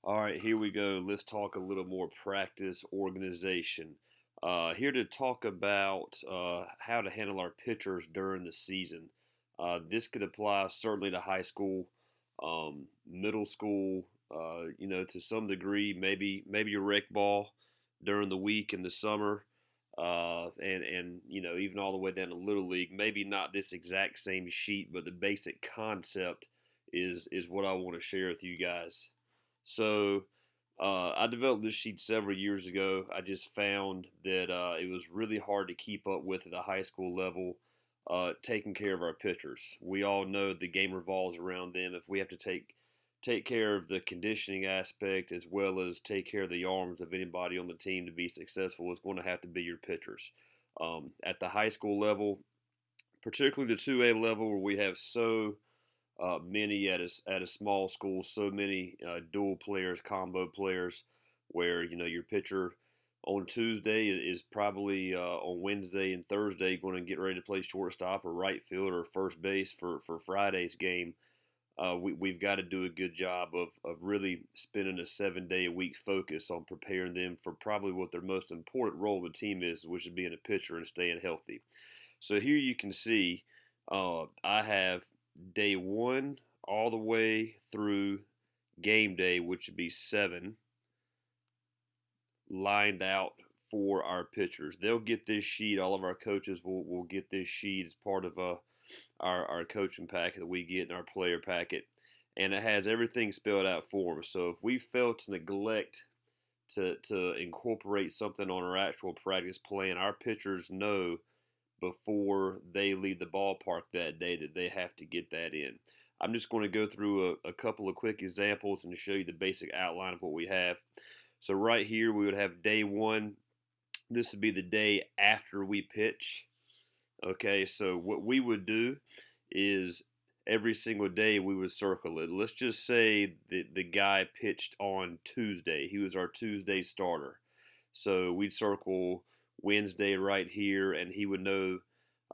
All right, here we go. Let's talk a little more practice organization. Here to talk about how to handle our pitchers during the season. This could apply certainly to high school, middle school, to some degree, maybe your rec ball during the week in the summer, and even all the way down to little league. Maybe not this exact same sheet, but the basic concept is what I want to share with you guys. So I developed this sheet several years ago. I just found that it was really hard to keep up with at the high school level, taking care of our pitchers. We all know the game revolves around them. If we have to take care of the conditioning aspect as well as take care of the arms of anybody on the team to be successful, it's going to have to be your pitchers. At the high school level, particularly the 2A level, where we have many at a small school, so many dual players, combo players, where your pitcher on Tuesday is probably on Wednesday and Thursday going to get ready to play shortstop or right field or first base for Friday's game. We've got to do a good job of really spending a 7 day a week focus on preparing them for probably what their most important role of the team is, which is being a pitcher and staying healthy. So here you can see I have day one all the way through game day, which would be 7, lined out for our pitchers. They'll get this sheet. All of our coaches will get this sheet as part of our coaching packet that we get in our player packet. And it has everything spelled out for them. So if we fail to neglect to incorporate something on our actual practice plan, our pitchers know before they leave the ballpark that day that they have to get that in. I'm just going to go through a couple of quick examples and show you the basic outline of what we have. So right here we would have day one. This would be the day after we pitch. Okay, so what we would do is every single day we would circle it. Let's just say that the guy pitched on Tuesday. He was our Tuesday starter. So we'd circle Wednesday right here, and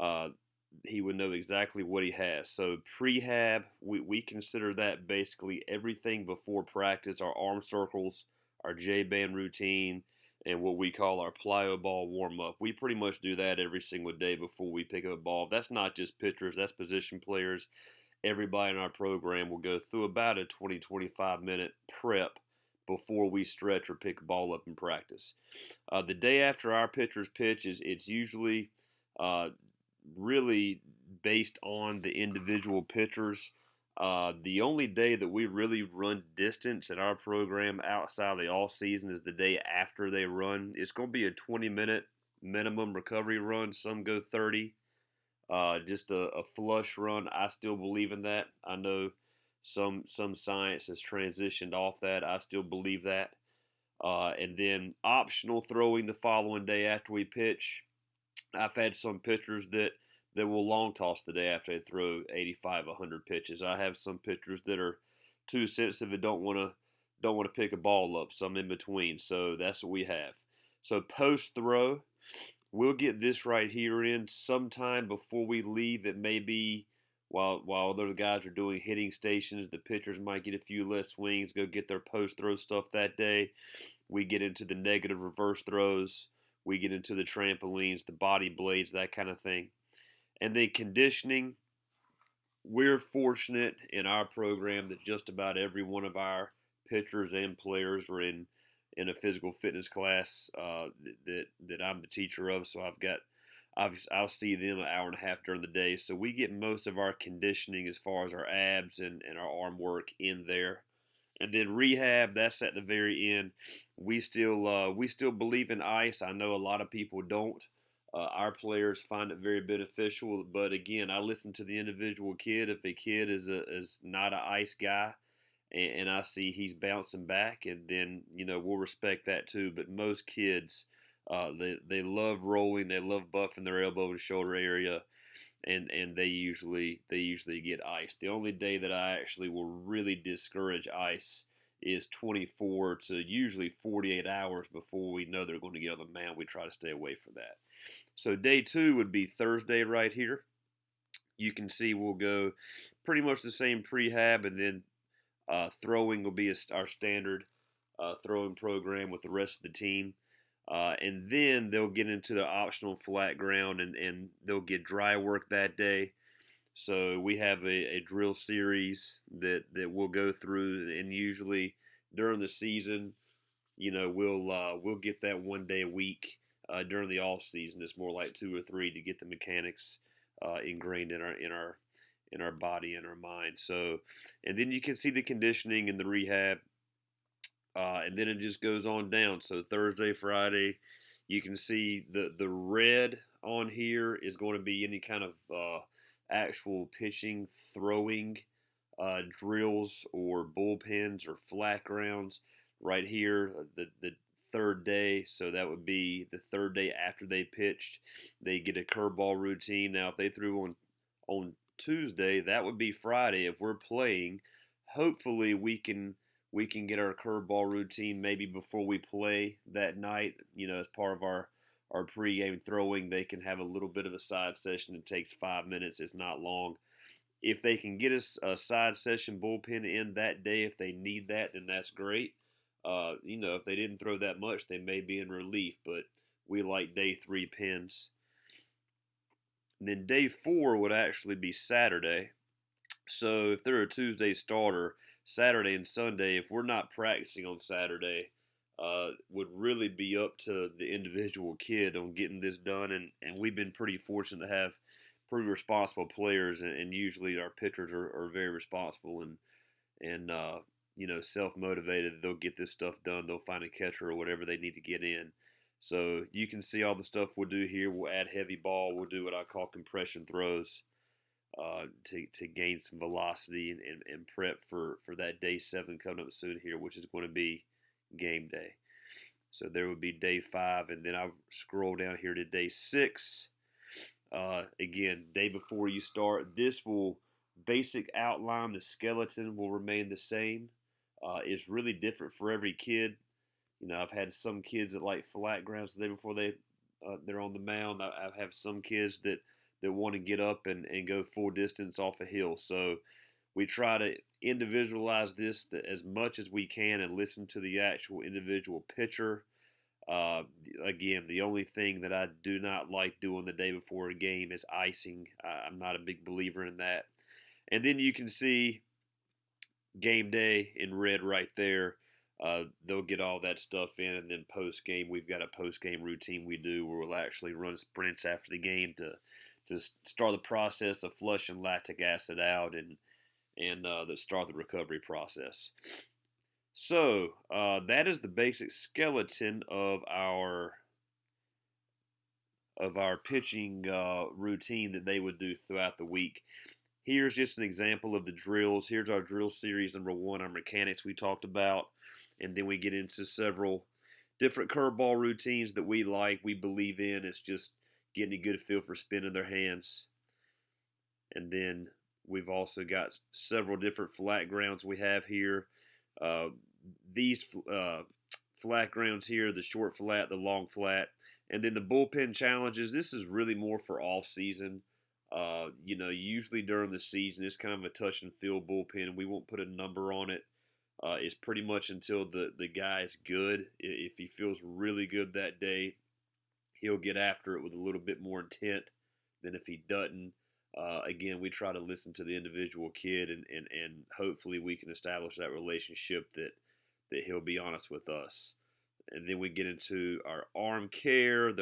uh, he would know exactly what he has. So prehab, we consider that basically everything before practice, our arm circles, our J band routine, and what we call our plyo ball warm up. We pretty much do that every single day before we pick up a ball. That's not just pitchers, that's position players. Everybody in our program will go through about a 20-25 minute prep before we stretch or pick a ball up in practice. The day after our pitchers pitch is it's usually uh, really based on the individual pitchers. The only day that we really run distance in our program outside of the all season is the day after they run. It's going to be a 20-minute minimum recovery run. Some go 30. Just a flush run. I still believe in that. I know some science has transitioned off that. I still believe that. And then optional throwing the following day after we pitch. I've had some pitchers that will long toss the day after they throw 85, 100 pitches. I have some pitchers that are too sensitive and don't want to pick a ball up. Some in between. So that's what we have. So post throw, we'll get this right here in sometime before we leave. It may be while other guys are doing hitting stations, the pitchers might get a few less swings, go get their post throw stuff that day. We get into the negative reverse throws. We get into the trampolines, the body blades, that kind of thing. And then conditioning, we're fortunate in our program that just about every one of our pitchers and players are in a physical fitness class that I'm the teacher of. So I'll see them an hour and a half during the day. So we get most of our conditioning as far as our abs and our arm work in there. And then rehab, that's at the very end. We still believe in ice. I know a lot of people don't. Our players find it very beneficial, but again, I listen to the individual kid. If a kid is not an ice guy, and I see he's bouncing back, and then we'll respect that too. But most kids, they love rolling, they love buffing their elbow and shoulder area, and they usually get ice. The only day that I actually will really discourage ice is 24 to usually 48 hours before we know they're going to get on the mound. We try to stay away from that. So day two would be Thursday right here. You can see we'll go pretty much the same prehab, and then throwing will be our standard. throwing program with the rest of the team. And then they'll get into the optional flat ground and they'll get dry work that day. So we have a drill series that we'll go through, and usually during the season, we'll get that 1 day a week. During the off season, it's more like 2 or 3 to get the mechanics ingrained in our body and our mind. So, and then you can see the conditioning and the rehab, and then it just goes on down. So Thursday, Friday, you can see the red on here is going to be any kind of actual pitching, throwing drills or bullpens or flat grounds. Right here, the third day, so that would be the third day after they pitched. They get a curveball routine. Now, if they threw on Tuesday, that would be Friday. If we're playing, hopefully we can get our curveball routine maybe before we play that night. As part of our pregame throwing, they can have a little bit of a side session. It takes 5 minutes. It's not long. If they can get us a side session bullpen in that day, if they need that, then that's great. If they didn't throw that much, they may be in relief, but we like day 3 pins. And then day 4 would actually be Saturday. So if they're a Tuesday starter, Saturday and Sunday, if we're not practicing on Saturday, would really be up to the individual kid on getting this done. And we've been pretty fortunate to have pretty responsible players, and usually our pitchers are very responsible and self-motivated. They'll get this stuff done. They'll find a catcher or whatever they need to get in. So you can see all the stuff we'll do here. We'll add heavy ball. We'll do what I call compression throws to gain some velocity and prep for that day 7 coming up soon here, which is going to be game day. So there would be day 5, and then I'll scroll down here to day 6. Again, day before you start, this will basic outline, the skeleton will remain the same. It's really different for every kid. I've had some kids that like flat grounds the day before they're on the mound. I have some kids that want to get up and go full distance off a hill. So we try to individualize this as much as we can and listen to the actual individual pitcher. Again, the only thing that I do not like doing the day before a game is icing. I'm not a big believer in that. And then you can see game day in red right there. They'll get all that stuff in, and then post game, we've got a post game routine we do where we'll actually run sprints after the game to start the process of flushing lactic acid out and start the recovery process. So that is the basic skeleton of our pitching routine that they would do throughout the week. Here's just an example of the drills. Here's our drill series number 1, our mechanics we talked about, and then we get into several different curveball routines that we like, we believe in. It's just getting a good feel for spinning their hands. And then we've also got several different flat grounds we have here. These flat grounds here, the short flat, the long flat, and then the bullpen challenges. This is really more for off season. Usually during the season, it's kind of a touch and feel bullpen. We won't put a number on it. It's pretty much until the guy is good. If he feels really good that day, he'll get after it with a little bit more intent than if he doesn't. Again, we try to listen to the individual kid, and hopefully we can establish that relationship that he'll be honest with us. And then we get into our arm care,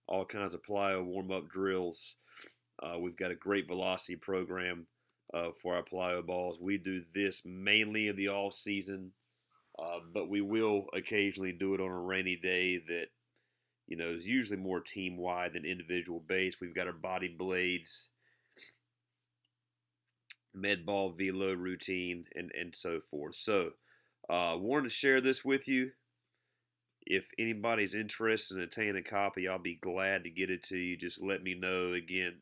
all kinds of plyo warm-up drills. We've got a great velocity program for our plyo balls. We do this mainly in the off season, but we will occasionally do it on a rainy day that is usually more team-wide than individual base. We've got our body blades, med ball velo routine, and so forth. So wanted to share this with you. If anybody's interested in obtaining a copy, I'll be glad to get it to you. Just let me know. Again,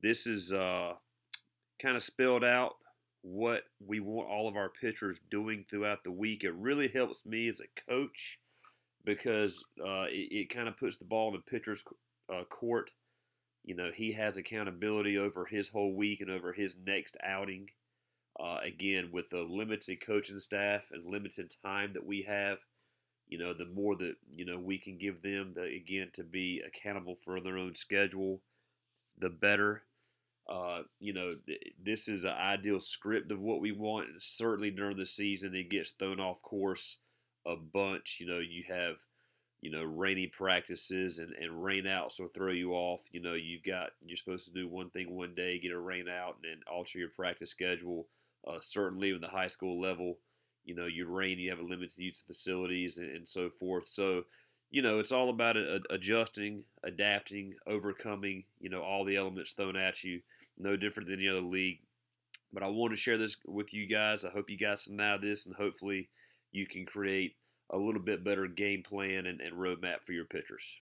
this is kind of spelled out what we want all of our pitchers doing throughout the week. It really helps me as a coach because it kind of puts the ball in the pitcher's court. He has accountability over his whole week and over his next outing. Again, with the limited coaching staff and limited time that we have, the more that we can give them again to be accountable for their own schedule, the better. This is an ideal script of what we want. And certainly during the season, it gets thrown off course a bunch. You have rainy practices and rain outs will throw you off. You're supposed to do one thing one day, get a rain out, and then alter your practice schedule. Certainly in the high school level, you rain, you have a limited use of facilities and so forth. So, it's all about adjusting, adapting, overcoming, all the elements thrown at you. No different than any other league. But I want to share this with you guys. I hope you got some out of this, and hopefully you can create a little bit better game plan and roadmap for your pitchers.